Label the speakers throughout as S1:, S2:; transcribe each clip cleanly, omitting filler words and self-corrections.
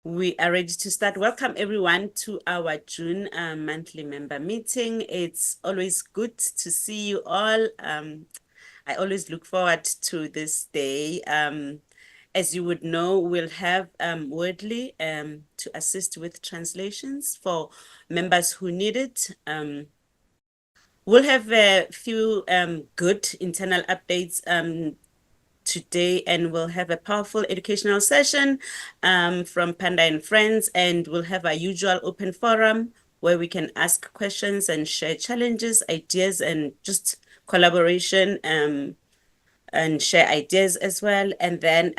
S1: We are ready to start. Welcome everyone to our June monthly member meeting. It's always good to see you all. I always look forward to this day. As you would know, we'll have Wordly to assist with translations for members who need it. We'll have a few good internal updates today, and we'll have a powerful educational session from Panda and Friends, and we'll have our usual open forum where we can ask questions and share challenges, ideas, and just collaboration and share ideas as well. And then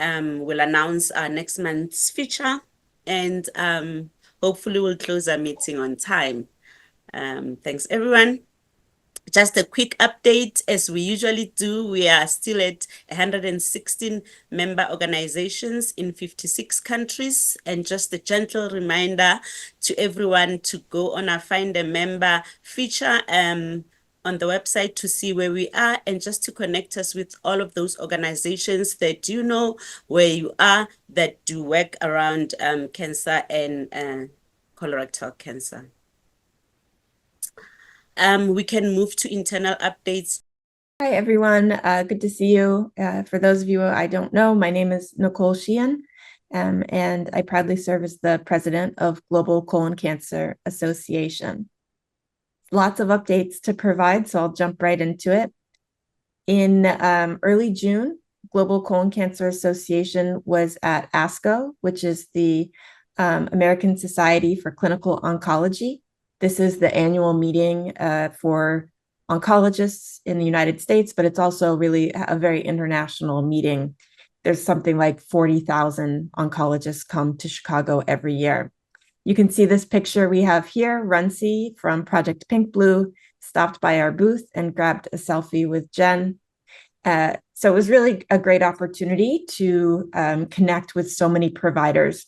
S1: we'll announce our next month's feature, and hopefully we'll close our meeting on time. Thanks, everyone. Just a quick update, as we usually do, we are still at 116 member organizations in 56 countries. And just a gentle reminder to everyone to go on our Find a Member feature on the website to see where we are, and just to connect us with all of those organizations that you know where you are that do work around cancer and colorectal cancer. We can move to internal updates.
S2: Hi, everyone. Good to see you. For those of you I don't know, my name is Nicole Sheehan, and I proudly serve as the president of Global Colon Cancer Association. Lots of updates to provide, so I'll jump right into it. In early June, Global Colon Cancer Association was at ASCO, which is the American Society for Clinical Oncology. This is the annual meeting for oncologists in the United States, but it's also really a very international meeting. There's something like 40,000 oncologists come to Chicago every year. You can see this picture we have here. Runcie from Project Pink Blue stopped by our booth and grabbed a selfie with Jen. So it was really a great opportunity to connect with so many providers.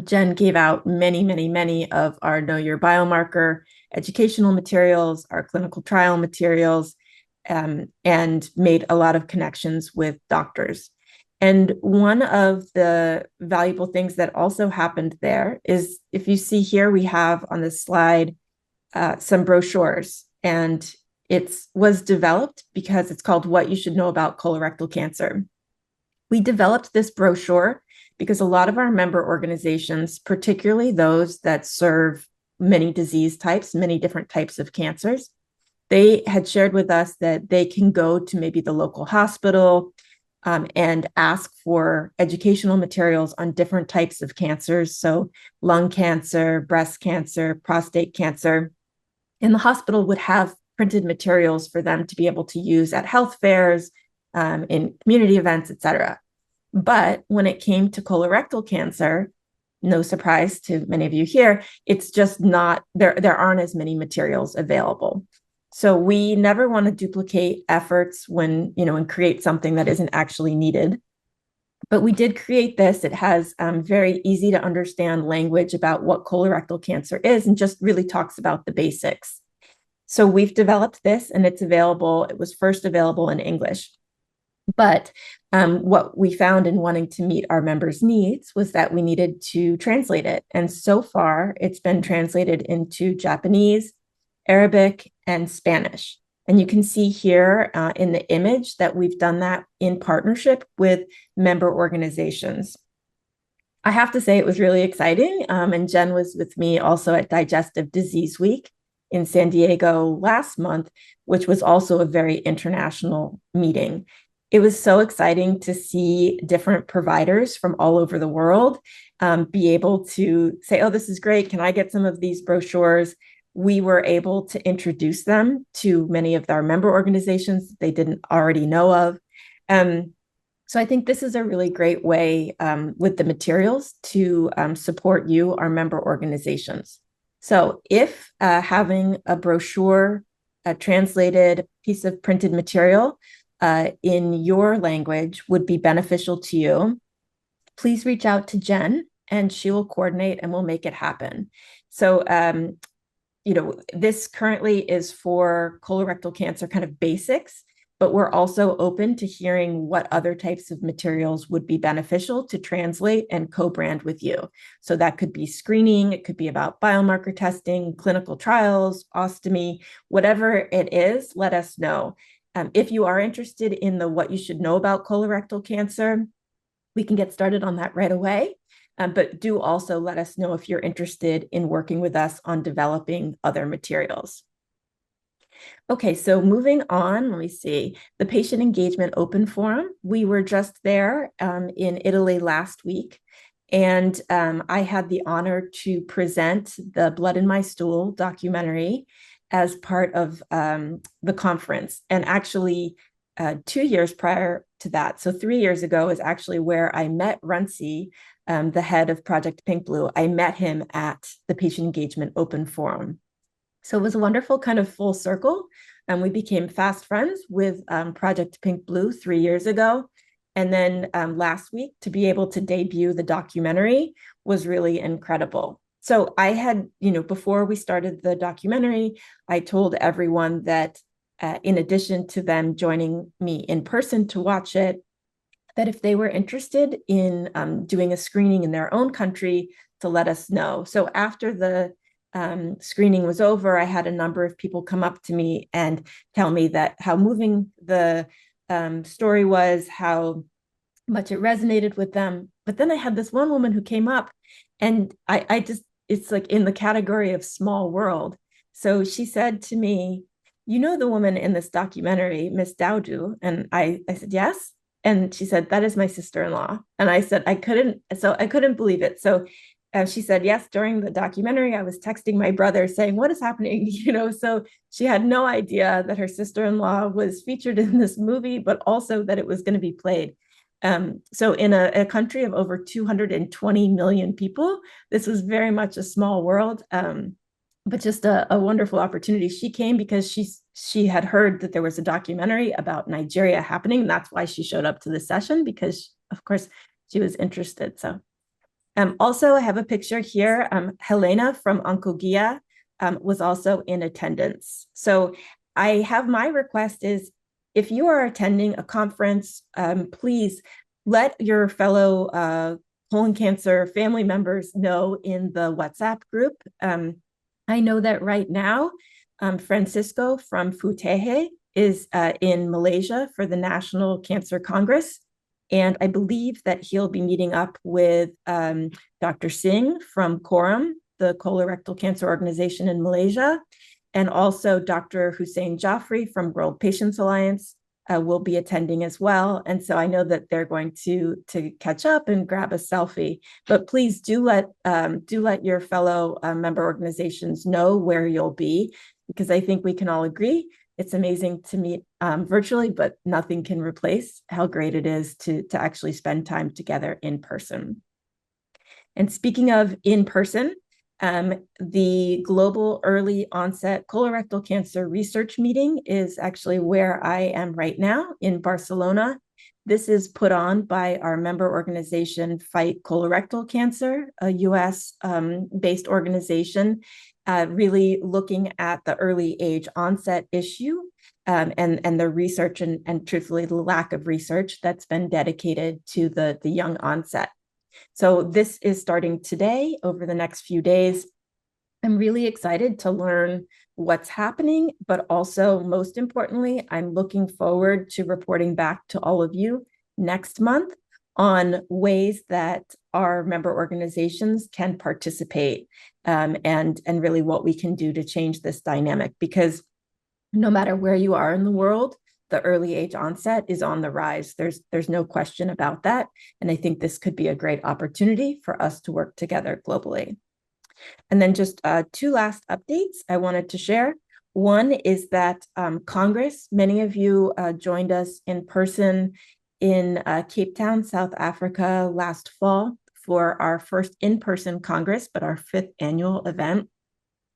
S2: Jen gave out many of our Know Your Biomarker educational materials, our clinical trial materials, and made a lot of connections with doctors. And one of the valuable things that also happened there is, if you see here, we have on this slide some brochures, and it was developed because it's called What You Should Know About Colorectal Cancer. We developed this brochure because a lot of our member organizations, particularly those that serve many disease types, many different types of cancers, they had shared with us that they can go to maybe the local hospital and ask for educational materials on different types of cancers. So lung cancer, breast cancer, prostate cancer. And the hospital would have printed materials for them to be able to use at health fairs, in community events, et cetera. But when it came to colorectal cancer, no surprise to many of you here, it's just not, there aren't as many materials available. So we never want to duplicate efforts and create something that isn't actually needed. But we did create this. It has very easy to understand language about what colorectal cancer is, and just really talks about the basics. So we've developed this, and it's available. It was first available in English. But what we found in wanting to meet our members' needs was that we needed to translate it. And so far, it's been translated into Japanese, Arabic, and Spanish. And you can see here in the image that we've done that in partnership with member organizations. I have to say it was really exciting. And Jen was with me also at Digestive Disease Week in San Diego last month, which was also a very international meeting. It was so exciting to see different providers from all over the world be able to say, oh, this is great. Can I get some of these brochures? We were able to introduce them to many of our member organizations that they didn't already know of. So I think this is a really great way with the materials to support you, our member organizations. So if having a brochure, a translated piece of printed material in your language would be beneficial to you, please reach out to Jen and she will coordinate and we'll make it happen. So, this currently is for colorectal cancer kind of basics, but we're also open to hearing what other types of materials would be beneficial to translate and co-brand with you. So that could be screening, it could be about biomarker testing, clinical trials, ostomy, whatever it is, let us know. If you are interested in the what you should know about colorectal cancer, we can get started on that right away. But do also let us know if you're interested in working with us on developing other materials. Okay, so moving on, let me see. The Patient Engagement Open Forum, we were just there in Italy last week, and I had the honor to present the Blood in My Stool documentary as part of the conference. And actually, 2 years prior to that, so 3 years ago, is actually where I met Runcie, the head of Project Pink Blue. I met him at the Patient Engagement Open Forum. So it was a wonderful kind of full circle. And we became fast friends with Project Pink Blue 3 years ago. And then last week, to be able to debut the documentary was really incredible. So I had, before we started the documentary, I told everyone that in addition to them joining me in person to watch it, that if they were interested in doing a screening in their own country, to let us know. So after the screening was over, I had a number of people come up to me and tell me that how moving the story was, how much it resonated with them. But then I had this one woman who came up, and I just, it's like in the category of small world. So she said to me, "You know the woman in this documentary, Miss Dowdu?" And I said, "Yes." And she said, "That is my sister-in-law." And I said, I couldn't believe it. So she said, "Yes, during the documentary, I was texting my brother saying, 'What is happening?'" So she had no idea that her sister-in-law was featured in this movie, but also that it was going to be played. So in a country of over 220 million people, this was very much a small world, but just a wonderful opportunity. She came because she had heard that there was a documentary about Nigeria happening. That's why she showed up to the session, because, of course, she was interested. So also, I have a picture here. Helena from Oncoguia was also in attendance. So I have, my request is, if you are attending a conference, please let your fellow colon cancer family members know in the WhatsApp group. I know that right now, Francisco from Futehe is in Malaysia for the National Cancer Congress. And I believe that he'll be meeting up with Dr. Singh from Quorum, the colorectal cancer organization in Malaysia, and also Dr. Hussein Jaffrey from World Patients Alliance will be attending as well. And so I know that they're going to catch up and grab a selfie. But please do let your fellow member organizations know where you'll be, because I think we can all agree it's amazing to meet virtually, but nothing can replace how great it is to actually spend time together in person. And speaking of in person, the Global Early Onset Colorectal Cancer Research Meeting is actually where I am right now in Barcelona. This is put on by our member organization, Fight Colorectal Cancer, a US-based organization, really looking at the early age onset issue and the research and truthfully the lack of research that's been dedicated to the young onset. So this is starting today over the next few days. I'm really excited to learn what's happening, but also most importantly, I'm looking forward to reporting back to all of you next month on ways that our member organizations can participate and really what we can do to change this dynamic, because no matter where you are in the world, the early age onset is on the rise. There's no question about that. And I think this could be a great opportunity for us to work together globally. And then just two last updates I wanted to share. One is that Congress, many of you joined us in person in Cape Town, South Africa last fall for our first in-person Congress, but our 5th annual event.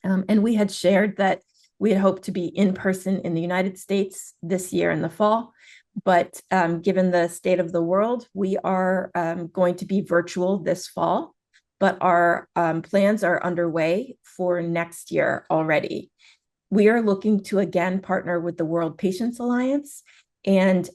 S2: And we had shared that we had hoped to be in person in the United States this year in the fall. But given the state of the world, we are going to be virtual this fall. But our plans are underway for next year already. We are looking to again partner with the World Patients Alliance And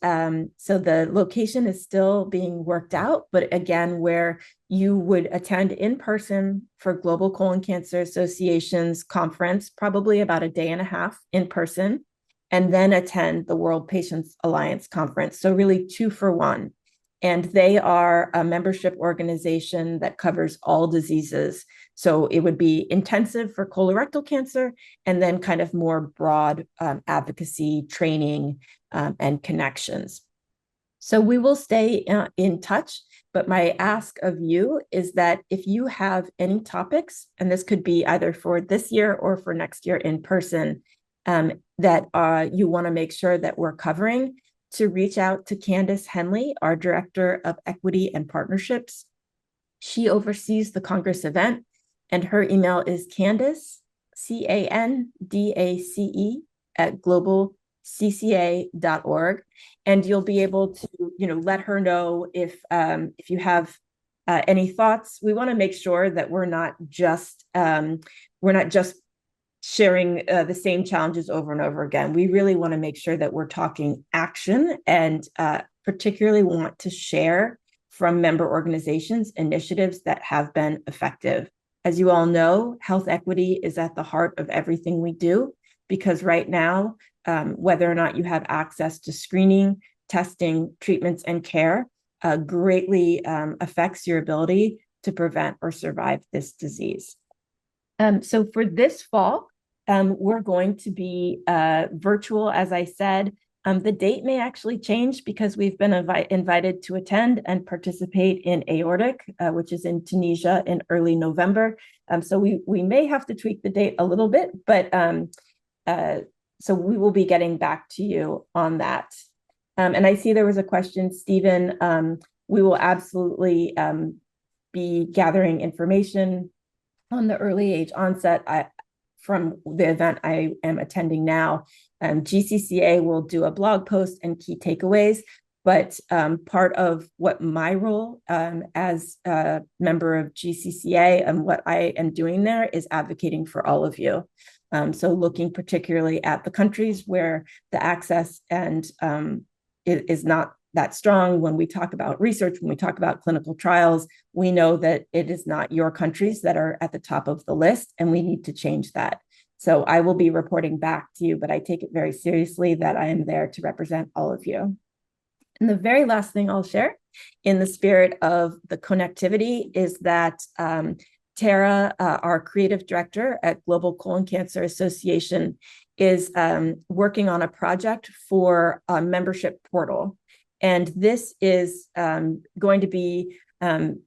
S2: so the location is still being worked out, but again, where you would attend in person for Global Colon Cancer Association's conference, probably about a day and a half in person, and then attend the World Patients Alliance conference. So really 2 for 1. And they are a membership organization that covers all diseases. So it would be intensive for colorectal cancer and then kind of more broad advocacy training and connections. So we will stay in touch, but my ask of you is that if you have any topics, and this could be either for this year or for next year in person, that you want to make sure that we're covering, to reach out to Candace Henley, our Director of Equity and Partnerships. She oversees the Congress event, and her email is Candace, CANDACE, at globalcca.org. And you'll be able to, let her know if you have any thoughts. We want to make sure that we're not just sharing the same challenges over and over again. We really want to make sure that we're talking action, and particularly want to share from member organizations initiatives that have been effective. As you all know, health equity is at the heart of everything we do, because right now, whether or not you have access to screening, testing, treatments, and care greatly affects your ability to prevent or survive this disease. So for this fall, we're going to be virtual, as I said. The date may actually change because we've been invited to attend and participate in Aortic, which is in Tunisia in early November. So we may have to tweak the date a little bit, but so we will be getting back to you on that. And I see there was a question, Stephen. We will absolutely be gathering information on the early age onset from the event I am attending now. GCCA will do a blog post and key takeaways, but part of what my role as a member of GCCA and what I am doing there is advocating for all of you. So looking particularly at the countries where the access and it is not that strong. When we talk about research, when we talk about clinical trials, we know that it is not your countries that are at the top of the list, and we need to change that. So I will be reporting back to you, but I take it very seriously that I am there to represent all of you. And the very last thing I'll share, in the spirit of the connectivity, is that Tara, our creative director at Global Colon Cancer Association, is working on a project for a membership portal. And this is going to be an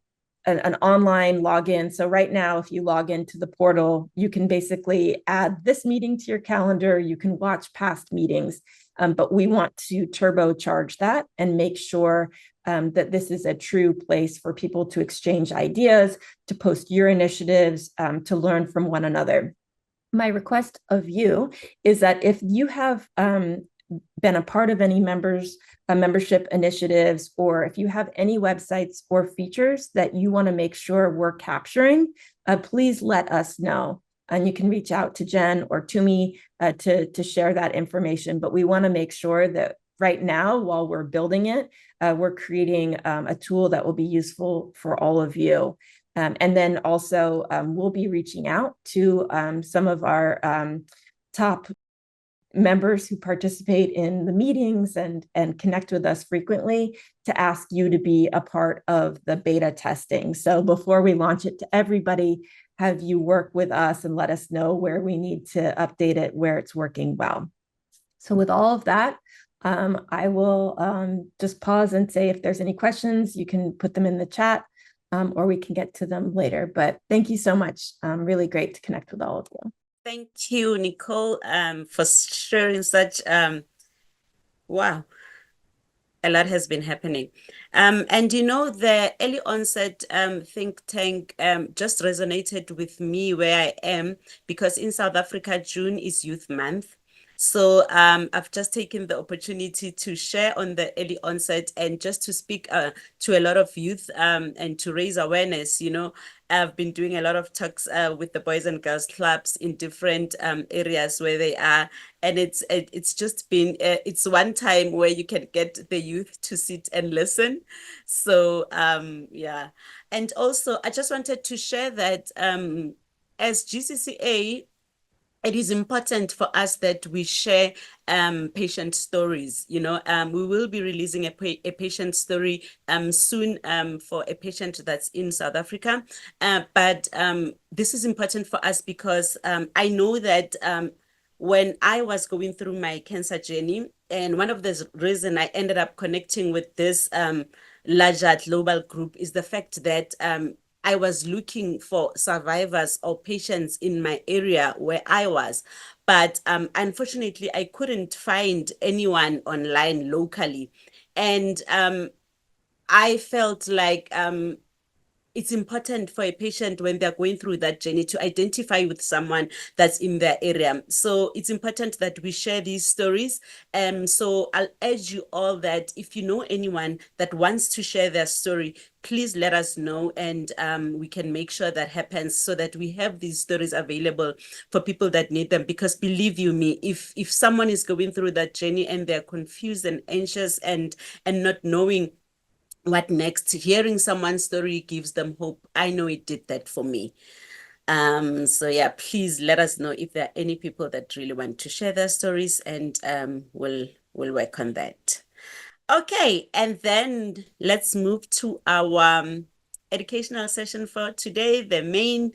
S2: online login. So right now, if you log into the portal, you can basically add this meeting to your calendar. You can watch past meetings, but we want to turbocharge that and make sure that this is a true place for people to exchange ideas, to post your initiatives, to learn from one another. My request of you is that if you have been a part of any membership initiatives, or if you have any websites or features that you want to make sure we're capturing, please let us know. And you can reach out to Jen or to me to share that information. But we want to make sure that right now, while we're building it, we're creating a tool that will be useful for all of you. And then also, we'll be reaching out to some of our top members who participate in the meetings and connect with us frequently, to ask you to be a part of the beta testing. So before we launch it to everybody, have you work with us and let us know where we need to update it, where it's working well. So with all of that, I will just pause and say, if there's any questions, you can put them in the chat, or we can get to them later. But thank you so much. Really great to connect with all of you.
S1: Thank you, Nicole, for sharing such, wow, a lot has been happening. And the early onset think tank just resonated with me where I am, because in South Africa, June is Youth Month. So I've just taken the opportunity to share on the early onset and just to speak to a lot of youth and to raise awareness. I've been doing a lot of talks with the Boys and Girls Clubs in different areas where they are. And it's just been, it's one time where you can get the youth to sit and listen. So yeah. And also, I just wanted to share that as GCCA, it is important for us that we share patient stories. We will be releasing a patient story soon for a patient that's in South Africa. But this is important for us because I know that when I was going through my cancer journey, and one of the reason I ended up connecting with this larger global group is the fact that I was looking for survivors or patients in my area where I was. But unfortunately, I couldn't find anyone online locally. And I felt like it's important for a patient when they're going through that journey to identify with someone that's in their area. So it's important that we share these stories. So I'll urge you all that if you know anyone that wants to share their story, please let us know, and we can make sure that happens so that we have these stories available for people that need them. Because believe you me, if someone is going through that journey and they're confused and anxious and not knowing what next, hearing someone's story gives them hope. I know it did that for me. So yeah, please let us know if there are any people that really want to share their stories, and we'll work on that. Okay, and then let's move to our educational session for today. The main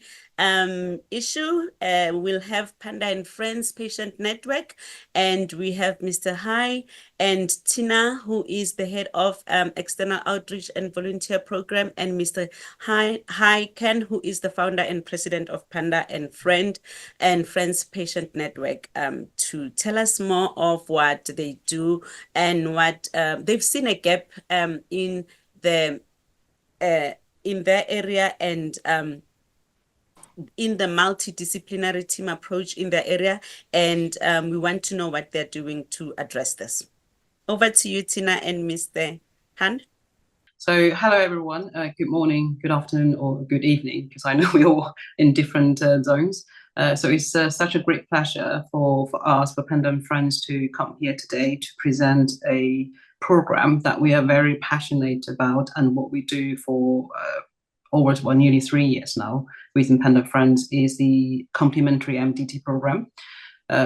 S1: issue, we'll have Panda and Friends Patient Network, and we have Mr. Hai and Tina, who is the head of External Outreach and Volunteer Program, and Mr. Hai Ken, who is the founder and president of Panda and Friends Patient Network, to tell us more of what they do and what they've seen a gap in the in their area, and in the multidisciplinary team approach in their area, and we want to know what they're doing to address this. Over to you, Tina and Mr. Han.
S3: So hello everyone, good morning, good afternoon, or good evening, because I know we're all in different zones. So it's such a great pleasure for us, for Panda and Friends, to come here today to present a program that we are very passionate about, and what we do for over nearly 3 years now within Panda and Friends is the complementary MDT program.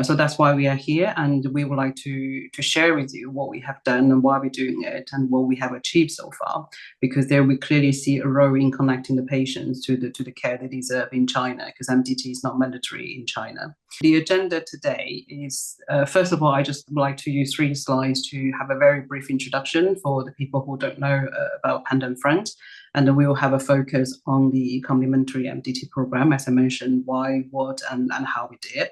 S3: So that's why we are here, and we would like to share with you what we have done and why we're doing it and what we have achieved so far, because there we clearly see a role in connecting the patients to the care they deserve in China, because MDT is not mandatory in China. The agenda today is, first of all, I just would like to use 3 slides to have a very brief introduction for the people who don't know about Panda and Friends. And then we will have a focus on the complementary MDT program, as I mentioned, why, what, and how we did it.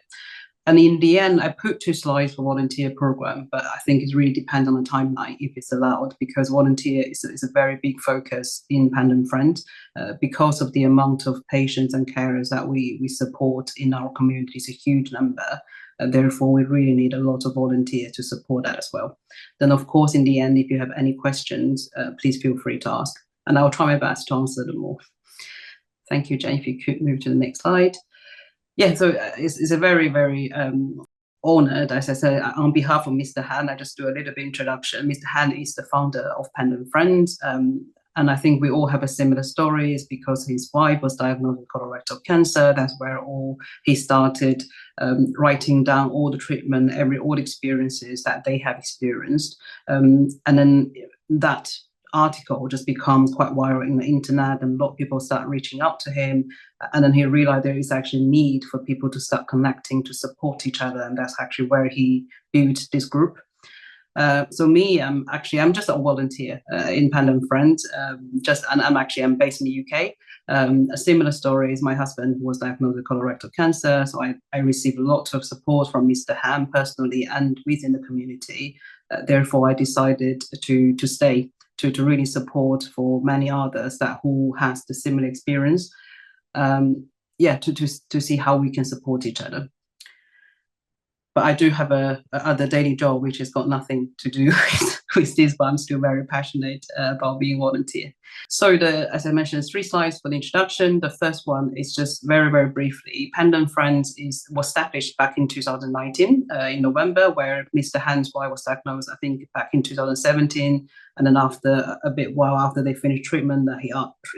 S3: And in the end, I put 2 slides for volunteer program, but I think it really depends on the timeline if it's allowed, because volunteer is a very big focus in Panda and Friends because of the amount of patients and carers that we support in our community is a huge number. Therefore, we really need a lot of volunteers to support that as well. Then, of course, in the end, if you have any questions, please feel free to ask, and I'll try my best to answer them all. Thank you, Jane. If you could move to the next slide. Yeah, so it's a very, very honored, as I said, on behalf of Mr. Han. I just do a little bit introduction. Mr. Han is the founder of Panda and Friends, and I think we all have a similar stories, because his wife was diagnosed with colorectal cancer. That's where he started writing down all the treatment, all the experiences that they have experienced, and then that article just becomes quite viral in the internet, and a lot of people start reaching out to him, and then he realized there is actually need for people to start connecting to support each other, and that's actually where he built this group. So me, I'm just a volunteer in Panda and Friends, and I'm based in the UK. A similar story is my husband was diagnosed with colorectal cancer, so I received a lot of support from Mr. Han personally and within the community. Therefore, I decided to stay to really support for many others who has the similar experience. To see how we can support each other. But I do have a other daily job, which has got nothing to do with this, but I'm still very passionate about being a volunteer. So as I mentioned, 3 slides for the introduction. The first one is just very, very briefly. Panda & Friends was established back in 2019 in November, where Mr. Han's wife was diagnosed, I think, back in 2017. And then after while after they finished treatment,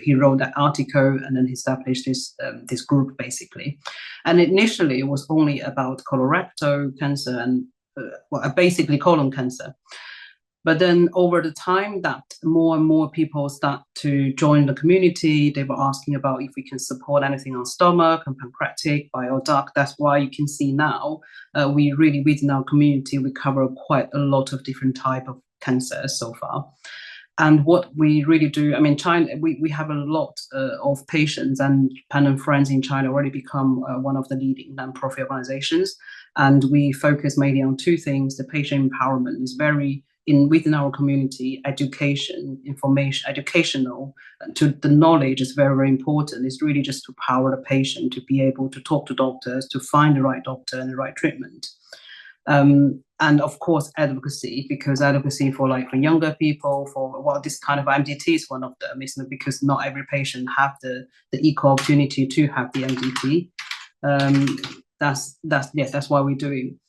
S3: he wrote that article and then he established this group basically. And initially it was only about colorectal cancer and basically colon cancer. But then over the time that more and more people start to join the community, they were asking about if we can support anything on stomach and pancreatic, bile duct. That's why you can see now we really, within our community, we cover quite a lot of different type of cancers so far. And what we really do, I mean, China, we have a lot of patients, and Panda & Friends in China already become one of the leading non-profit organizations. And we focus mainly on 2 things. The patient empowerment is very within our community. Educational to the knowledge is very, very important. It's really just to power the patient to be able to talk to doctors, to find the right doctor and the right treatment. And of course, advocacy, because advocacy for younger people, this kind of MDT is one of them, isn't it? Because not every patient have the equal opportunity to have the MDT. That's why we're doing.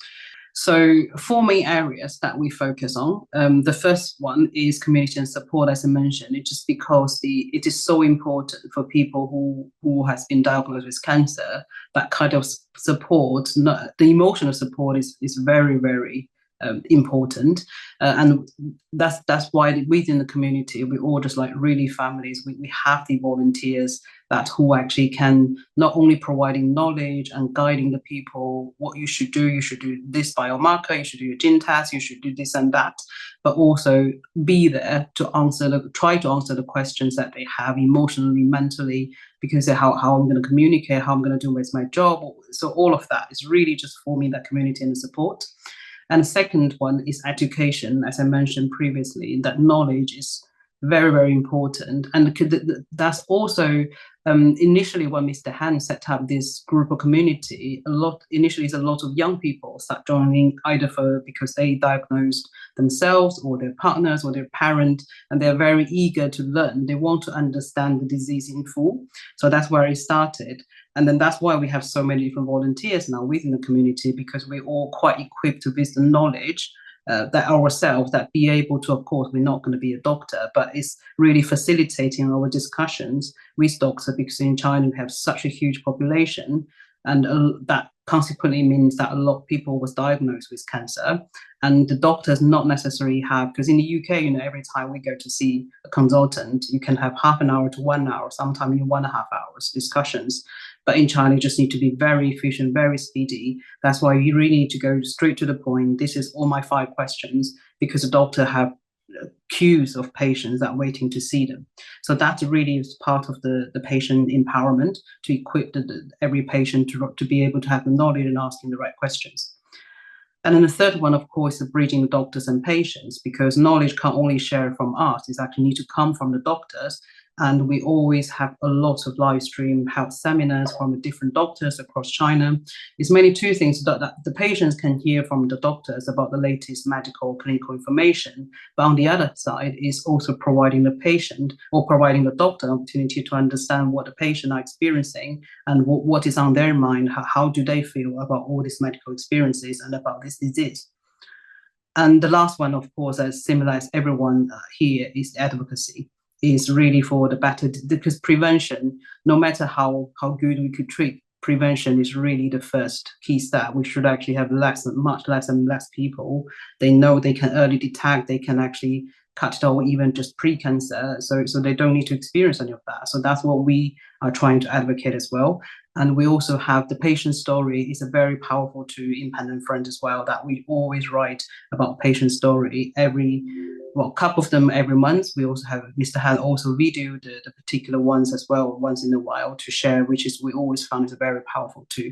S3: So 4 main areas that we focus on. The first one is community and support, as I mentioned. It's just because it is so important for people who has been diagnosed with cancer. That kind of support, the emotional support is very, very important, and that's why within the community we all just really families. We have the volunteers who actually can not only providing knowledge and guiding the people what you should do this biomarker, you should do your gene test, you should do this and that, but also be there to try to answer the questions that they have emotionally, mentally, because how I'm going to communicate, how I'm going to do with my job. So all of that is really just forming that community and support. And the second one is education, as I mentioned previously, that knowledge is very, very important. And that's also initially when Mr. Han set up this group of community, initially a lot of young people start joining either because they diagnosed themselves or their partners or their parent, and they're very eager to learn. They want to understand the disease in full. So that's where it started. And then that's why we have so many different volunteers now within the community, because we're all quite equipped with the knowledge that ourselves, that be able to, of course, we're not going to be a doctor, but it's really facilitating our discussions with doctors, because in China we have such a huge population, and that consequently means that a lot of people was diagnosed with cancer, and the doctors not necessarily have, because in the UK, every time we go to see a consultant, you can have half an hour to 1 hour, sometimes even 1.5 hours discussions. But in China, you just need to be very efficient, very speedy. That's why you really need to go straight to the point. This is all my 5 questions, because the doctor have queues of patients that are waiting to see them. So that really is part of the patient empowerment, to equip every patient to be able to have the knowledge and asking the right questions. And then the third one, of course, is bridging the doctors and patients, because knowledge can't only share from us, it actually need to come from the doctors. And we always have a lot of live stream health seminars from different doctors across China. It's mainly 2 things that the patients can hear from the doctors about the latest medical clinical information. But on the other side is also providing the patient or providing the doctor an opportunity to understand what the patient are experiencing and what is on their mind, how do they feel about all these medical experiences and about this disease. And the last one, of course, as similar as everyone here, is advocacy. Is really for the better, because prevention, no matter how good we could treat, prevention is really the first key step. We should actually have much less and less people. They know they can early detect, they can actually cut it off, even just pre-cancer, so they don't need to experience any of that. So that's what we are trying to advocate as well. And we also have the patient story is a very powerful tool in Panda & Friends as well, that we always write about patient story a couple of them every month. We also have Mr. Han also video the particular ones as well once in a while to share, which is we always found is a very powerful tool.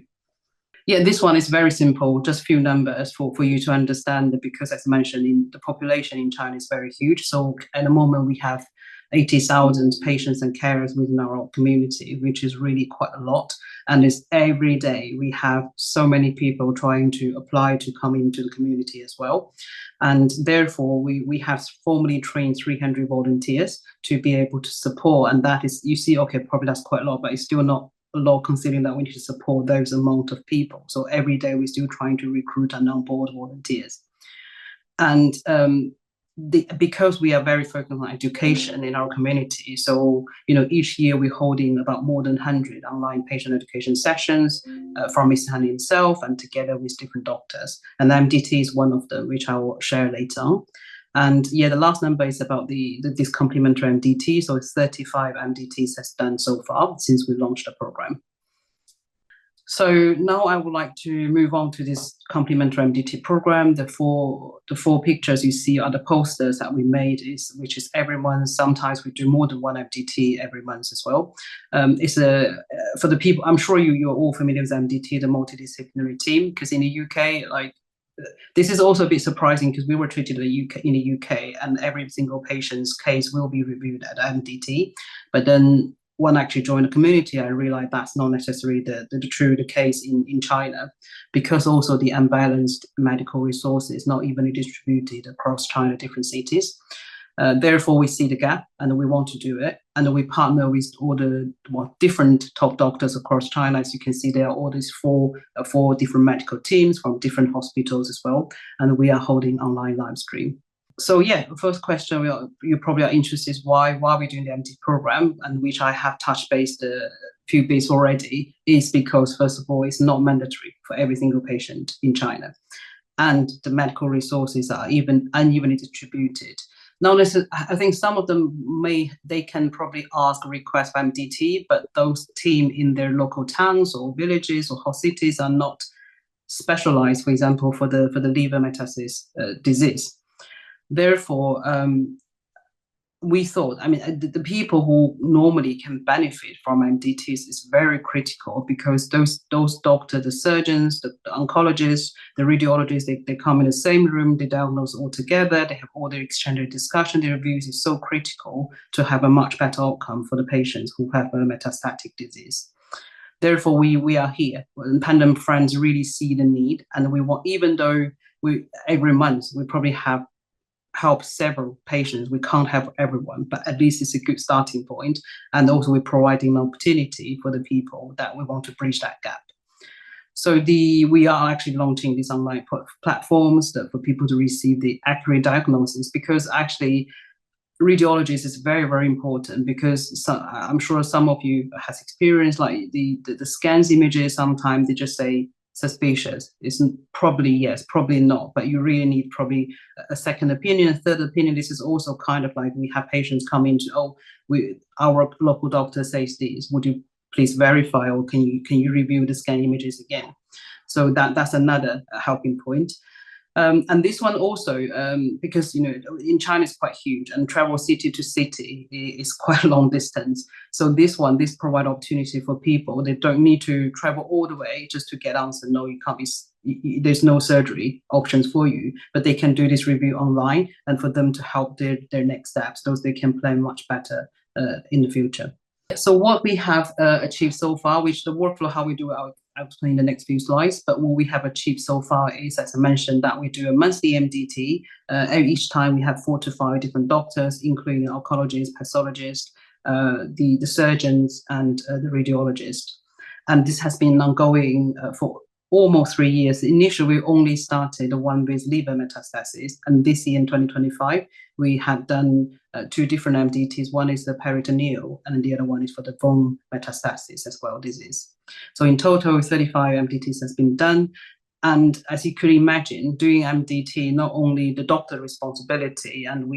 S3: Yeah, this one is very simple, just few numbers for you to understand, because as mentioned, the population in China is very huge. So at the moment we have 80,000 patients and carers within our community, which is really quite a lot. And it's every day we have so many people trying to apply to come into the community as well. And therefore, we have formally trained 300 volunteers to be able to support. And that is, you see, okay, probably that's quite a lot, but it's still not a lot considering that we need to support those amount of people. So every day we're still trying to recruit and onboard volunteers. And because we are very focused on education in our community, so each year we're holding about more than 100 online patient education sessions from Mr. Hani himself and together with different doctors. And MDT is one of them, which I will share later on. And yeah, the last number is about this complimentary MDT. So it's 35 MDTs that's done so far since we launched the program. So now I would like to move on to this complimentary MDT program. The four pictures you see are the posters that we made, which is every month. Sometimes we do more than one MDT every month as well. It's for the people, I'm sure you're all familiar with MDT, the multidisciplinary team, because in the UK, this is also a bit surprising because we were treated in the UK and every single patient's case will be reviewed at MDT. But then when I actually joined the community, I realized that's not necessarily the case in China, because also the unbalanced medical resources not evenly distributed across China, different cities. Therefore, we see the gap and we want to do it. And we partner with all the different top doctors across China. As you can see, there are all these four different medical teams from different hospitals as well. And we are holding online live stream. So yeah, the first question you probably are interested is why are we doing the MDT program, and which I have touched base a few bits already, is because first of all, it's not mandatory for every single patient in China. And the medical resources are unevenly distributed. Now, I think some of them they can probably ask a request for MDT, but those teams in their local towns or villages or cities are not specialized, for example, for the liver metastasis disease. Therefore, we thought, the people who normally can benefit from MDTs is very critical, because those doctors, the surgeons, the oncologists, the radiologists, they come in the same room, they diagnose all together, they have all their exchange, discussion, their reviews is so critical to have a much better outcome for the patients who have a metastatic disease. Therefore, we are here. Panda Friends really see the need, and we want, even though every month we probably have help several patients. We can't help everyone, but at least it's a good starting point. And also we're providing an opportunity for the people that we want to bridge that gap. So we are actually launching these online platforms for people to receive the accurate diagnosis, because actually radiologists is very, very important, because I'm sure some of you has experienced the scans images, sometimes they just say suspicious. It's probably yes, probably not, but you really need probably a second opinion, a third opinion. This is also kind of like we have patients come into, our local doctor says this, would you please verify, or can you review the scan images again? So that's another helping point. And this one also, because in China it's quite huge, and travel city to city is quite a long distance. So this provide opportunity for people. They don't need to travel all the way just to get answer. No, you can't be. There's no surgery options for you, but they can do this review online, and for them to help their next steps, those they can plan much better in the future. So what we have achieved so far, which the workflow, how we do it, I'll explain in the next few slides, but what we have achieved so far is, as I mentioned, that we do a monthly MDT. Each time we have 4 to 5 different doctors, including oncologists, pathologists, the surgeons, and the radiologist. And this has been ongoing for almost 3 years. Initially, we only started the one with liver metastasis, and this year in 2025, we had done 2 different MDTs. One is the peritoneal, and the other one is for the bone metastasis as well, disease. So in total, 35 MDTs has been done. And as you could imagine, doing MDT, not only the doctor responsibility, and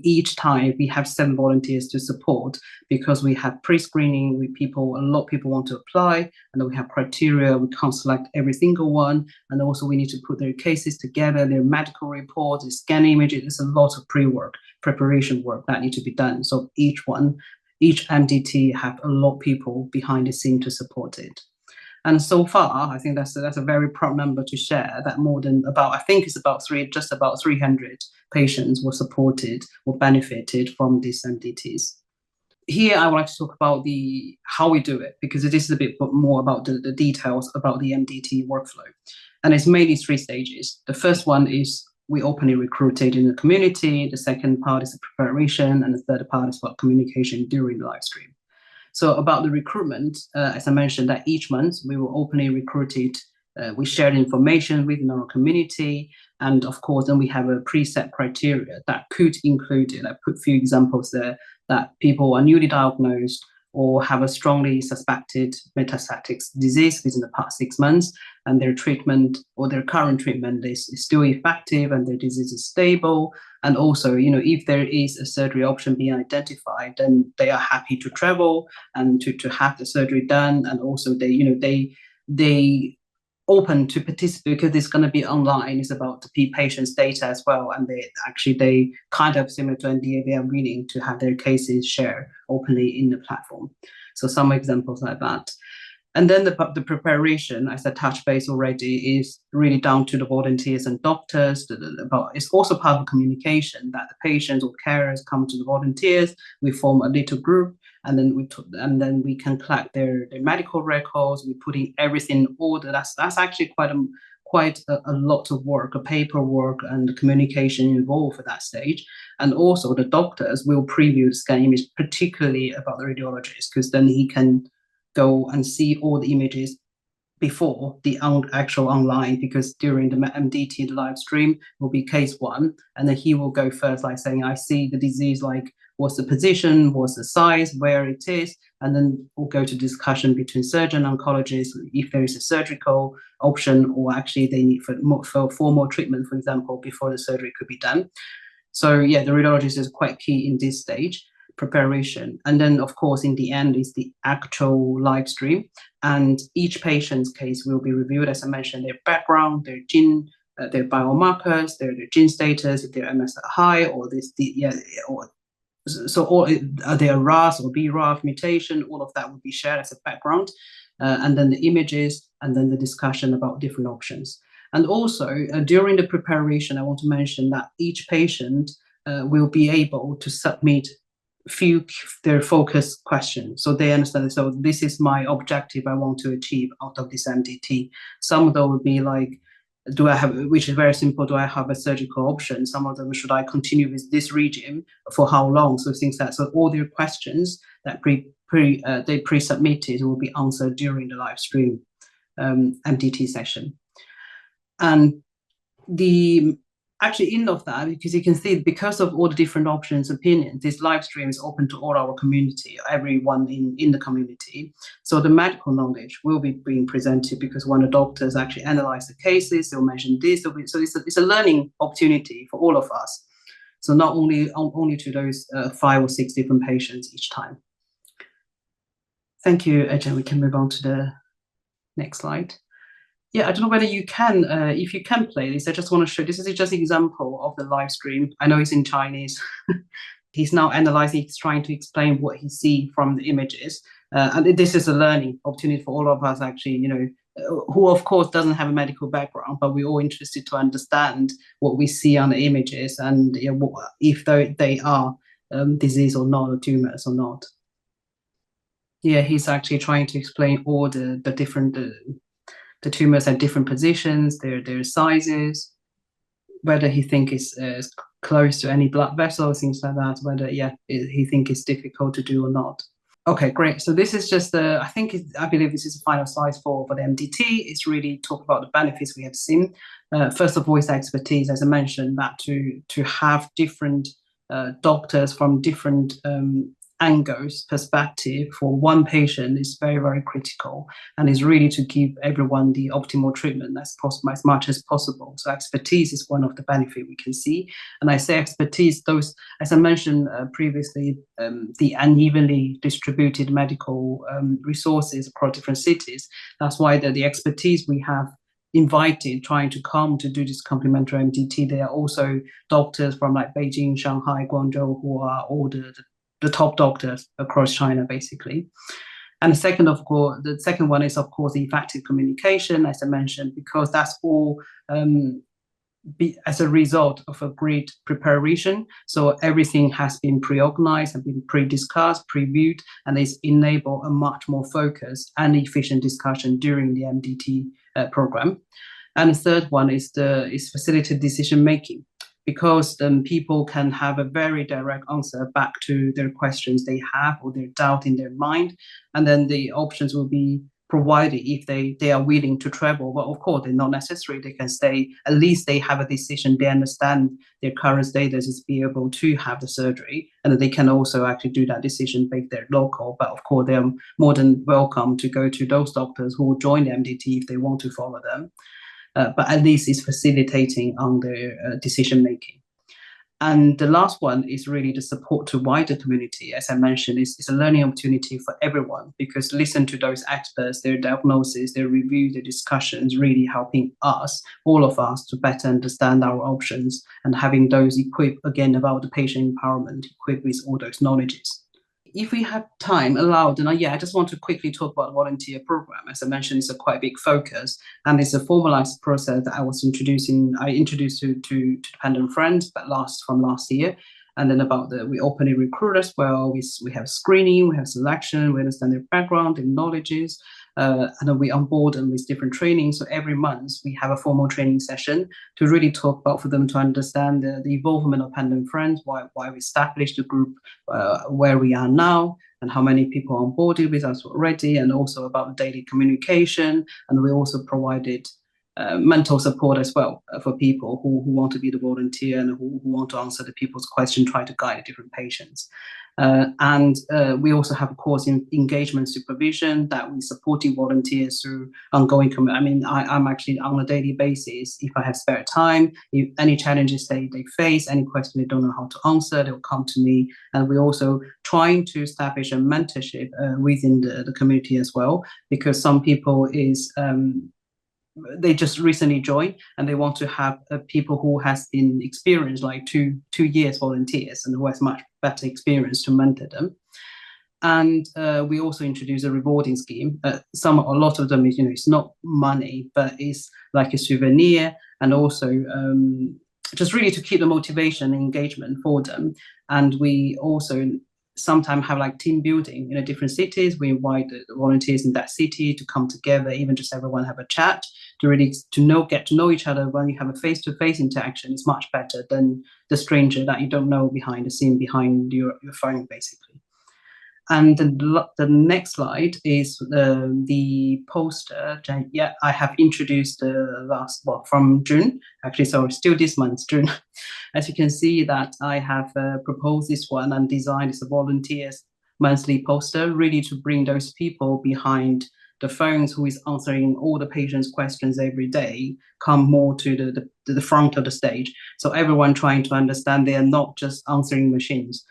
S3: each time we have 7 volunteers to support, because we have pre-screening with people, a lot of people want to apply, and then we have criteria, we can't select every single one, and also we need to put their cases together, their medical reports, their scan images. There's a lot of preparation work that need to be done. So each MDT have a lot of people behind the scene to support it. And so far, I think that's a very proud number to share, that more than about, I think it's about just about 300 patients were supported or benefited from these MDTs. Here, I would like to talk about how we do it, because this is a bit more about the details about the MDT workflow. And it's mainly 3 stages. The first one is we openly recruited in the community. The second part is the preparation, and the third part is about communication during the live stream. So about the recruitment, as I mentioned, that each month we will openly recruited. We shared information within our community, and of course, then we have a preset criteria that could include, I put a few examples there, that people are newly diagnosed or have a strongly suspected metastatic disease within the past 6 months, and their treatment or their current treatment is still effective and their disease is stable. And also, if there is a surgery option being identified, then they are happy to travel and to have the surgery done. And also they open to participate because it's going to be online. It's about the patient's data as well, and they kind of similar to NDA, they are willing to have their cases shared openly in the platform. So some examples like that. And then the preparation, as I touched base already, is really down to the volunteers and doctors. It's also part of communication that the patients or carers come to the volunteers. We form a little group, and then we can collect their medical records. We put in everything in order. That's actually quite a lot of work, paperwork and communication involved for that stage. And also the doctors will preview the scan image, particularly about the radiologist, because then he can go and see all the images before the actual online, because during the MDT live stream will be case 1, and then he will go first, like saying, I see the disease, like what's the position, what's the size, where it is, and then we'll go to discussion between surgeon, oncologist, if there is a surgical option, or actually they need for more treatment, for example, before the surgery could be done. So yeah, the radiologist is quite key in this stage, preparation. And then of course in the end is the actual live stream, and each patient's case will be reviewed, as I mentioned, their background, their gene, their biomarkers, their gene status, if they're MSI high, or are they a RAS or BRAF mutation, all of that would be shared as a background, and then the images, and then the discussion about different options. And also during the preparation, I want to mention that each patient will be able to submit their focus questions, so they understand. So this is my objective I want to achieve out of this MDT. Some of them would be like, which is very simple, do I have a surgical option? Some of them, should I continue with this regime for how long? So things like that. So all their questions that they pre-submitted will be answered during the live stream MDT session. And actually in of that, because you can see, because of all the different options, opinions, this live stream is open to all our community, everyone in the community. So the medical knowledge will be being presented, because when the doctors actually analyze the cases, they'll mention this. So it's a learning opportunity for all of us. So not only to those 5 or 6 different patients each time. Thank you, Jen. We can move on to the next slide. Yeah, I don't know whether you can, if you can play this, I just want to show, this is just an example of the live stream. I know it's in Chinese. He's now analyzing, he's trying to explain what he sees from the images. And this is a learning opportunity for all of us, actually, who of course doesn't have a medical background, but we're all interested to understand what we see on the images, and if they are disease or not, or tumors or not. Yeah, he's actually trying to explain all the different, the tumors at different positions, their sizes, whether he think is close to any blood vessels, things like that, whether he think it's difficult to do or not. Okay, great. So this is just I believe this is the final slide for the MDT. It's really talk about the benefits we have seen. First of all, is expertise, as I mentioned, that to have different doctors from different angles, perspective for one patient is very, very critical, and is really to give everyone the optimal treatment as possible, as much as possible. So expertise is one of the benefits we can see. And I say expertise, those, as I mentioned previously, the unevenly distributed medical resources across different cities. That's why the expertise we have invited, trying to come to do this complementary MDT. There are also doctors from like Beijing, Shanghai, Guangzhou, who are all the top doctors across China, basically. And the second one is, of course, effective communication, as I mentioned, because that's all as a result of a great preparation. So everything has been pre-organized and been pre-discussed, previewed, and it's enable a much more focused and efficient discussion during the MDT program. And the third one is facilitated decision making, because then people can have a very direct answer back to their questions they have or their doubt in their mind, and then the options will be provided if they are willing to travel. But of course, they're not necessary. They can stay. At least they have a decision. They understand their current status is be able to have the surgery, and they can also actually do that decision based their local. But of course, they're more than welcome to go to those doctors who will join the MDT if they want to follow them. But at least it's facilitating on their decision making. And the last one is really the support to wider community. As I mentioned, it's a learning opportunity for everyone, because listen to those experts, their diagnosis, their review, their discussions, really helping us, all of us, to better understand our options, and having those equipped, again, about the patient empowerment, equipped with all those knowledges. If we have time allowed, and I just want to quickly talk about the volunteer program. As I mentioned, it's a quite big focus, and it's a formalized process that I introduced to dependent friends, but from last year. And then we openly recruit as well. We have screening, we have selection, we understand their background, their knowledges, and then we onboard them with different trainings. So every month we have a formal training session to really talk about, for them to understand the involvement of Pendant Friends, why we established the group, where we are now, and how many people are onboarded with us already, and also about daily communication. And we also provided mental support as well for people who want to be the volunteer and who want to answer the people's question, try to guide the different patients. And we also have a course in engagement supervision that we supporting volunteers through ongoing. I'm actually on a daily basis. If I have spare time, if any challenges they face, any question they don't know how to answer, they'll come to me. And we're also trying to establish a mentorship within the community as well, because some people they just recently joined and they want to have people who has been experienced like two years volunteers and who has much better experience to mentor them. And we also introduce a rewarding scheme. A lot of them is, it's not money, but it's like a souvenir, and also just really to keep the motivation and engagement for them. And we also sometimes have like team building in different cities. We invite the volunteers in that city to come together, even just everyone have a chat to really get to know each other. When you have a face-to-face interaction, it's much better than the stranger that you don't know behind the scene, behind your phone, basically. And the next slide is the poster. Yeah, I have introduced from June, actually, so still this month, June. As you can see that I have proposed this one and designed as a volunteers monthly poster, really to bring those people behind the phones who is answering all the patients' questions every day, come more to the front of the stage. So everyone trying to understand they are not just answering machines.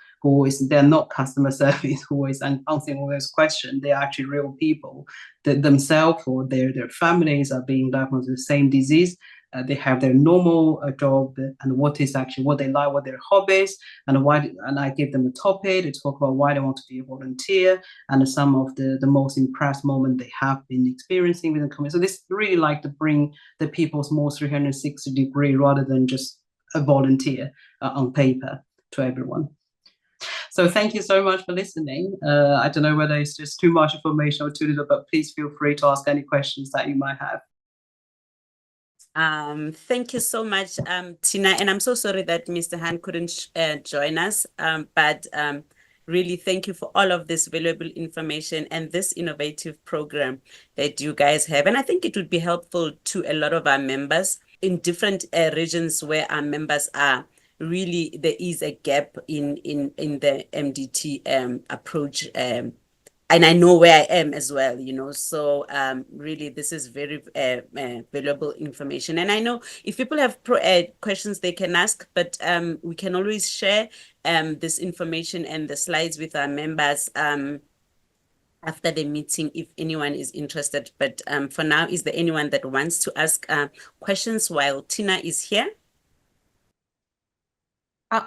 S3: They're not customer service who is answering all those questions. They are actually real people that themselves or their families are being diagnosed with the same disease. They have their normal job, and what they like, what their hobbies, and I give them a topic to talk about why they want to be a volunteer, and some of the most impressed moment they have been experiencing with the community. So this really like to bring the people's more 360 degree rather than just a volunteer on paper to everyone. So thank you so much for listening. I don't know whether it's just too much information or too little, but please feel free to ask any questions that you might have.
S1: Thank you so much, Tina. And I'm so sorry that Mr. Han couldn't join us, but really thank you for all of this valuable information and this innovative program that you guys have. And I think it would be helpful to a lot of our members in different regions where our members are. Really, there is a gap in the MDT approach, and I know where I am as well, so really this is very valuable information. And I know if people have questions they can ask, but we can always share this information and the slides with our members after the meeting if anyone is interested. But for now, is there anyone that wants to ask questions while Tina is here?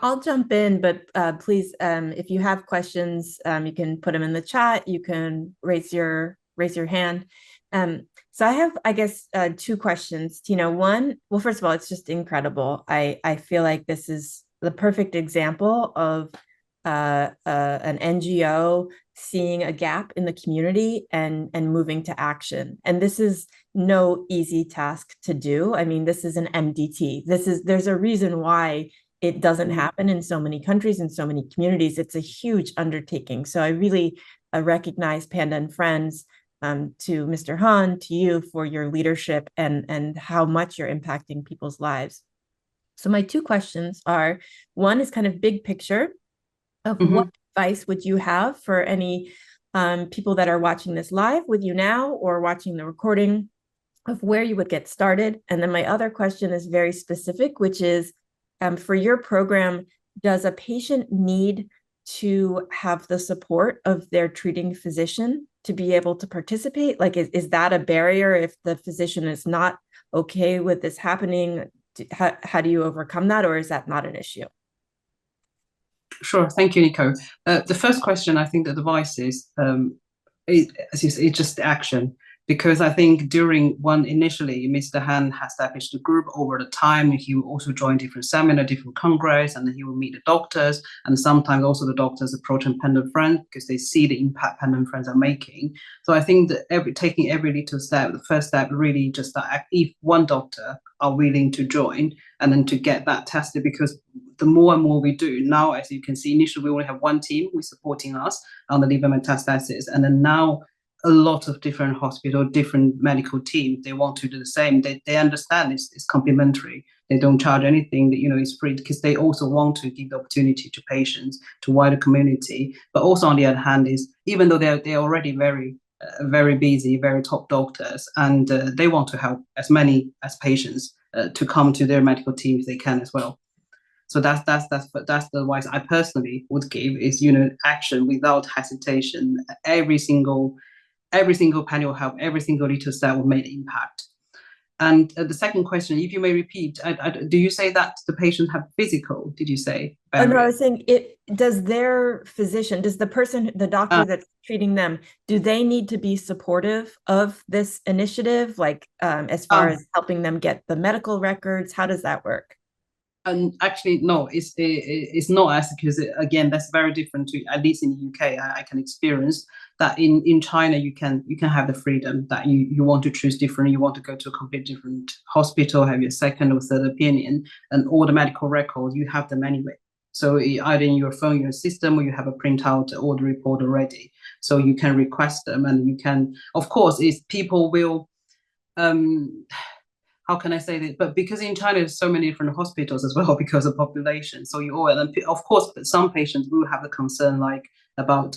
S2: I'll jump in, but please, if you have questions, you can put them in the chat. You can raise your hand. So I have, I guess, two questions. Tina, one, well, first of all, it's just incredible. I feel like this is the perfect example of an NGO seeing a gap in the community and moving to action. And this is no easy task to do. I mean, this is an MDT. There's a reason why it doesn't happen in so many countries and so many communities. It's a huge undertaking. So I really recognize Panda and Friends, to Mr. Han, to you for your leadership and how much you're impacting people's lives. So my two questions are, one is kind of big picture of what advice would you have for any people that are watching this live with you now or watching the recording of where you would get started? And then my other question is very specific, which is, for your program, does a patient need to have the support of their treating physician to be able to participate? Like, is that a barrier if the physician is not okay with this happening? How do you overcome that, or is that not an issue?
S3: Sure, thank you, Nico. The first question, I think the advice is, as you say, it's just action. Because I think initially, Mr. Han has established a group over the time. He will also join different seminars, different congress, and then he will meet the doctors. And sometimes also the doctors approach Panda and Friends because they see the impact Panda and Friends are making. So I think that taking every little step, the first step really just that if one doctor are willing to join and then to get that tested, because the more and more we do now, as you can see, initially we only have one team who's supporting us on the liver metastasis, and then now a lot of different hospital, different medical teams, they want to do the same. They understand it's complementary. They don't charge anything, that it's free, because they also want to give the opportunity to patients, to wider community. But also on the other hand is, even though they're already very busy, very top doctors, and they want to help as many as patients to come to their medical team if they can as well. So that's the advice I personally would give is, action without hesitation. Every single panel will help, every single little step will make an impact. And the second question, if you may repeat, do you say that the patient have physical, did you say?
S2: Oh, no, I was saying, does their physician, does the doctor that's treating them, do they need to be supportive of this initiative? Like, as far as helping them get the medical records, how does that work?
S3: And actually, no, it's not as, because again, that's very different to, at least in the UK, I can experience that in China, you can have the freedom that you want to choose different, you want to go to a completely different hospital, have your second or third opinion, and all the medical records, you have them anyway. So either in your phone, your system, or you have a printout or the report already. So you can request them, and you can, of course, people will, how can I say this? But because in China, there's so many different hospitals as well because of population. So of course, some patients will have the concern like about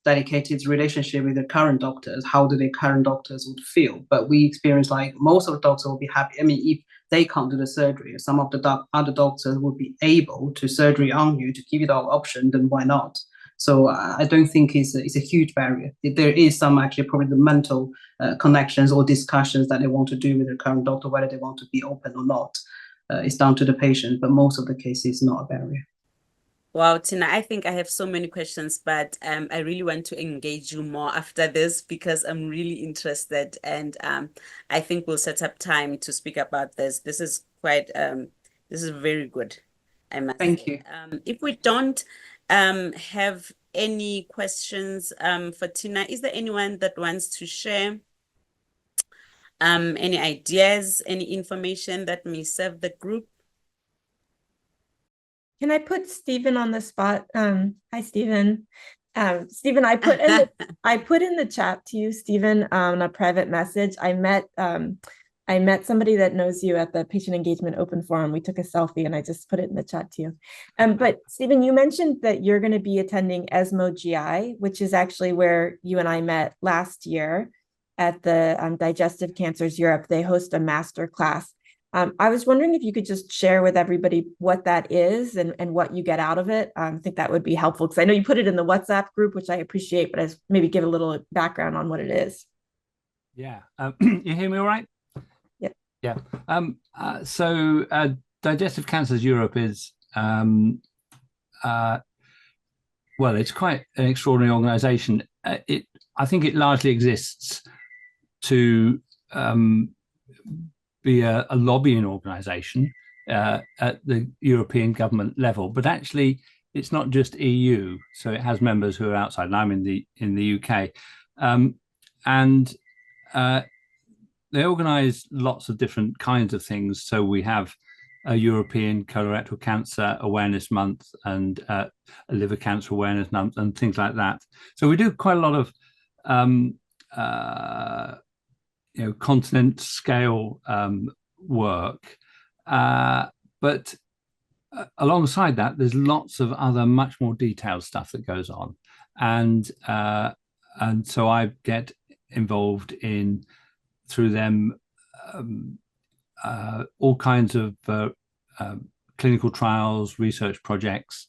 S3: dedicated relationship with the current doctors. How do the current doctors would feel? But we experience like most of the doctors will be happy. I mean, if they can't do the surgery, some of the other doctors would be able to surgery on you to give you the option, then why not? So I don't think it's a huge barrier. There is some actually probably the mental connections or discussions that they want to do with the current doctor, whether they want to be open or not. It's down to the patient, but most of the cases not a barrier.
S1: Wow, Tina, I think I have so many questions, but I really want to engage you more after this because I'm really interested, and I think we'll set up time to speak about this. This is very good, I must
S3: Thank
S1: say.
S3: you.
S1: If we don't have any questions for Tina, is there anyone that wants to share any ideas, any information that may serve the group?
S2: Can I put Stephen on the spot? Hi, Stephen. Stephen, I put in the chat to you, Stephen, a private message. I met somebody that knows you at the Patient Engagement Open Forum. We took a selfie and I just put it in the chat to you. But Stephen, you mentioned that you're going to be attending ESMO GI, which is actually where you and I met last year at the Digestive Cancers Europe. They host a master class. I was wondering if you could just share with everybody what that is and what you get out of it. I think that would be helpful because I know you put it in the WhatsApp group, which I appreciate, but maybe give a little background on what it is.
S4: Yeah. You hear me all right?
S2: Yep.
S4: Yeah. So Digestive Cancers Europe is well, it's quite an extraordinary organization. I think it largely exists to be a lobbying organization at the European government level, but actually it's not just EU, so it has members who are outside, and I'm in the UK, and they organise lots of different kinds of things. So we have a European colorectal cancer awareness month and a liver cancer awareness month and things like that. So we do quite a lot of continent scale work, but alongside that, there's lots of other much more detailed stuff that goes on, and so I get involved in through them all kinds of clinical trials, research projects,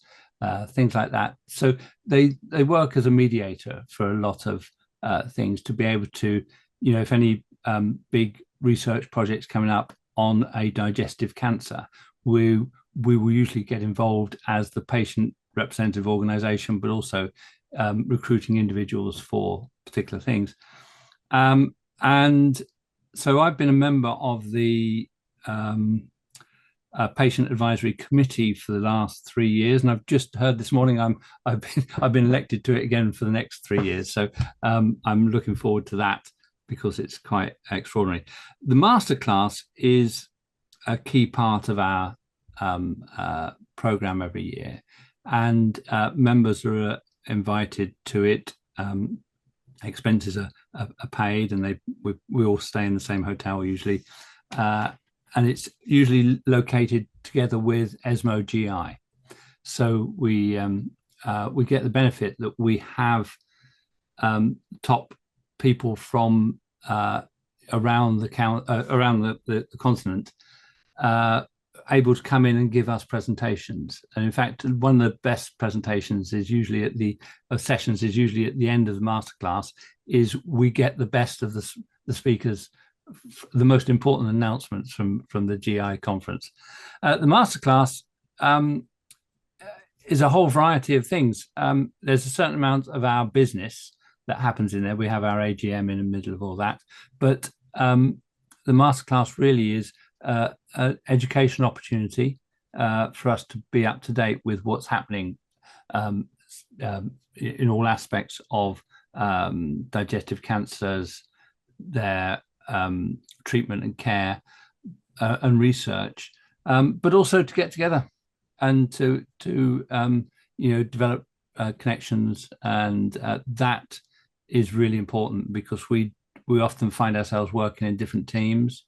S4: things like that. So they work as a mediator for a lot of things to be able to, if any big research projects coming up on a digestive cancer, we will usually get involved as the patient representative organization, but also recruiting individuals for particular things. And so I've been a member of the patient advisory committee for the last 3 years, and I've just heard this morning I've been elected to it again for the next 3 years. So I'm looking forward to that because it's quite extraordinary. The masterclass is a key part of our program every year, and members are invited to it. Expenses are paid, and we all stay in the same hotel usually, and it's usually located together with ESMO GI. So we get the benefit that we have top people from around the continent able to come in and give us presentations. And in fact, one of the best presentations is usually at the end of the masterclass. Is we get the best of the speakers, the most important announcements from the GI conference. The masterclass is a whole variety of things. There's a certain amount of our business that happens in there. We have our AGM in the middle of all that, but the masterclass really is an education opportunity for us to be up to date with what's happening in all aspects of digestive cancers, their treatment and care and research, but also to get together and to develop connections, and that is really important because we often find ourselves working in different teams.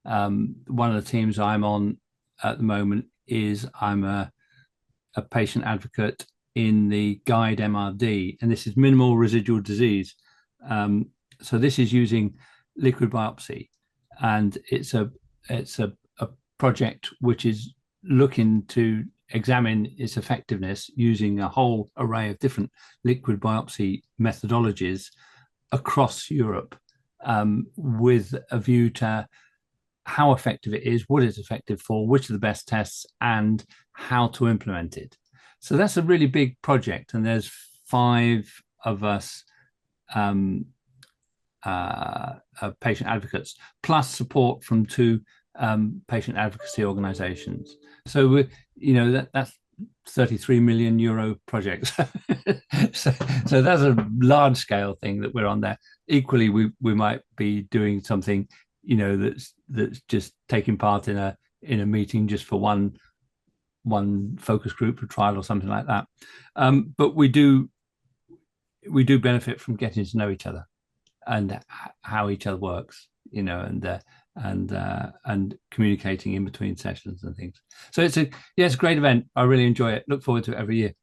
S4: One of the teams I'm on at the moment is I'm a patient advocate in the GUIDE MRD, and this is minimal residual disease. So this is using liquid biopsy, and it's a project which is looking to examine its effectiveness using a whole array of different liquid biopsy methodologies across Europe, with a view to how effective it is, what it's effective for, which are the best tests, and how to implement it. So that's a really big project, and there's 5 of us patient advocates, plus support from 2 patient advocacy organizations. So that's 33 million euro project. so that's a large scale thing that we're on there. Equally, we might be doing something that's just taking part in a meeting just for one focus group for trial or something like that. But we do benefit from getting to know each other and how each other works, and communicating in between sessions and things. So it's a great event. I really enjoy it. Look forward to it every year.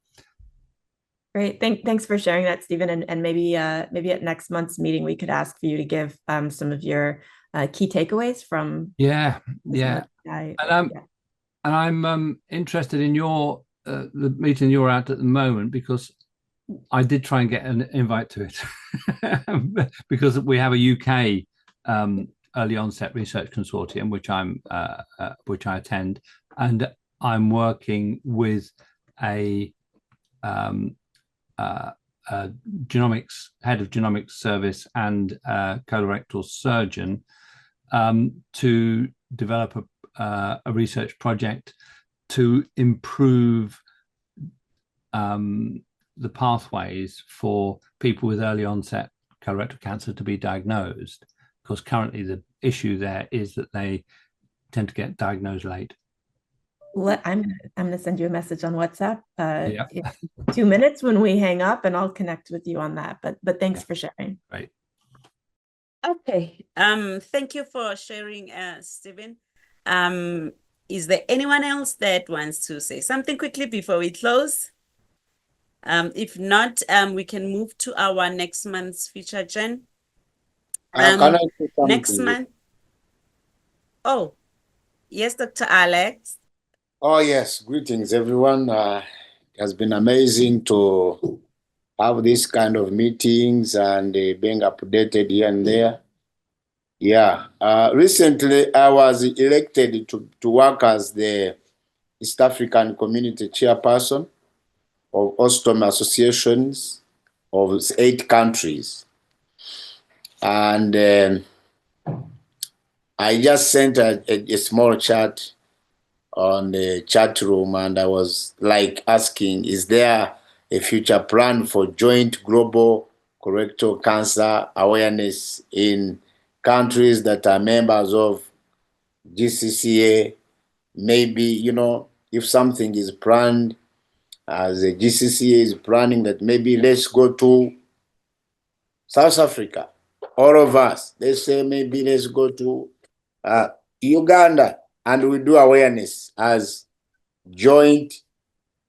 S2: Great. Thanks for sharing that, Stephen. And maybe at next month's meeting, we could ask for you to give some of your key takeaways from.
S4: Yeah. And I'm interested in the meeting you're at the moment, because I did try and get an invite to it because we have a UK early onset research consortium, which I attend, and I'm working with a genomics head of genomics service and colorectal surgeon to develop a research project to improve the pathways for people with early onset colorectal cancer to be diagnosed, because currently the issue there is that they tend to get diagnosed late.
S2: I'm gonna send you a message on WhatsApp
S4: Yeah.
S2: in 2 minutes when we hang up, and I'll connect with you on that. But thanks for sharing.
S4: Right.
S1: Okay. Thank you for sharing, Stephen. Is there anyone else that wants to say something quickly before we close? If not, we can move to our next month's feature, Jen.
S5: Can I say
S1: Next
S5: something?
S1: month. Oh, yes, Dr. Alex.
S5: Oh, yes. Greetings, everyone. It has been amazing to have this kind of meetings and being updated here and there. Yeah. Recently, I was elected to work as the East African Community Chairperson of Ostomy Associations of 8 countries. And I just sent a small chat on the chat room, and I was like asking, is there a future plan for joint global colorectal cancer awareness in countries that are members of GCCA? Maybe, if something is planned, as the GCCA is planning that maybe let's go to South Africa, all of us. Let's say maybe let's go to Uganda, and we do awareness as joint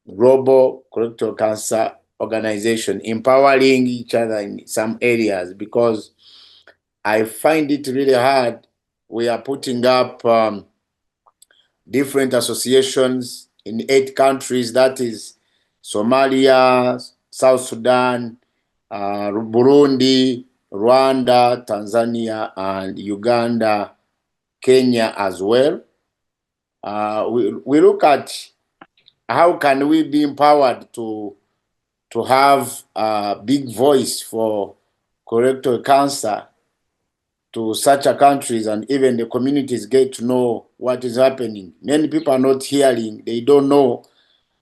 S5: global colorectal cancer organization, empowering each other in some areas, because I find it really hard. We are putting up different associations in 8 countries, that is Somalia, South Sudan, Burundi, Rwanda, Tanzania, and Uganda, Kenya as well. We look at how can we be empowered to have a big voice for colorectal cancer to such a countries, and even the communities get to know what is happening. Many people are not hearing, they don't know.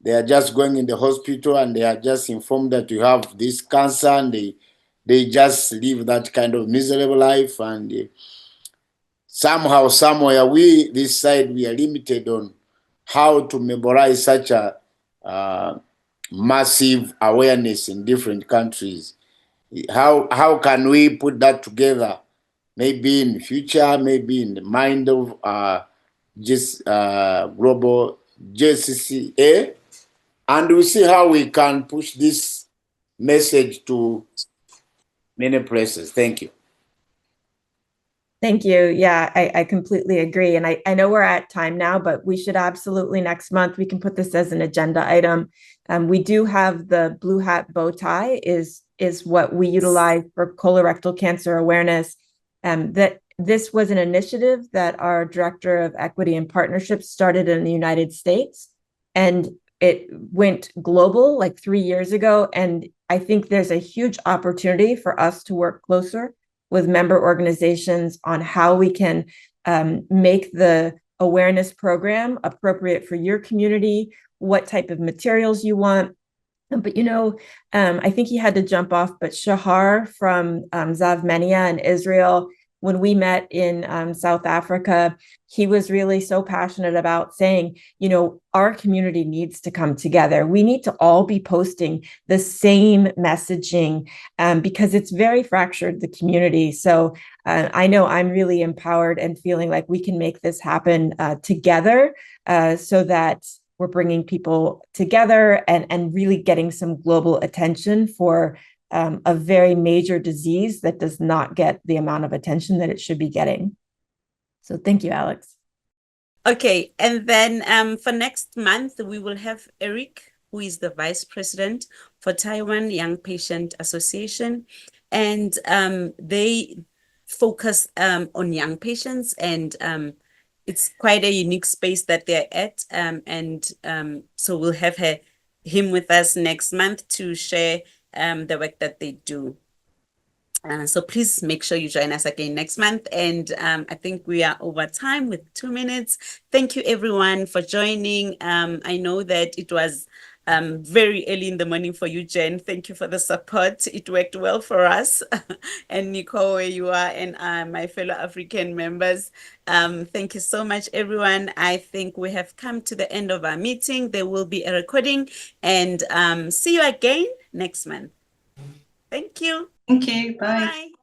S5: They are just going in the hospital and they are just informed that you have this cancer, and they just live that kind of miserable life. And somehow, somewhere, this side, we are limited on how to mobilize such a massive awareness in different countries. How can we put that together? Maybe in the future, maybe in the mind of just global JCCA, and we see how we can push this message to many places. Thank you.
S2: Thank you. Yeah, I completely agree. And I know we're at time now, but we should absolutely next month, we can put this as an agenda item. We do have the blue hat bow tie is what we utilize for colorectal cancer awareness. That this was an initiative that our Director of Equity and Partnerships started in the United States, and it went global like 3 years ago. And I think there's a huge opportunity for us to work closer with member organizations on how we can make the awareness program appropriate for your community, what type of materials you want. But, I think he had to jump off, but Shahar from Zavmenia in Israel, when we met in South Africa, he was really so passionate about saying, our community needs to come together. We need to all be posting the same messaging because it's very fractured, the community. So I know I'm really empowered and feeling like we can make this happen together so that we're bringing people together and really getting some global attention for a very major disease that does not get the amount of attention that it should be getting. So thank you, Alex.
S1: Okay, and then for next month, we will have Eric, who is the Vice President for Taiwan Young Patient Association. And they focus on young patients, and it's quite a unique space that they're at. So we'll have her him with us next month to share the work that they do. So please make sure you join us again next month. And I think we are over time with 2 minutes. Thank you everyone for joining. I know that it was very early in the morning for you, Jen. Thank you for the support. It worked well for us. And Nicole, where you are, and my fellow African members. Thank you so much, everyone. I think we have come to the end of our meeting. There will be a recording, and see you again next month. Thank you.
S3: Thank you. Bye.
S1: Bye.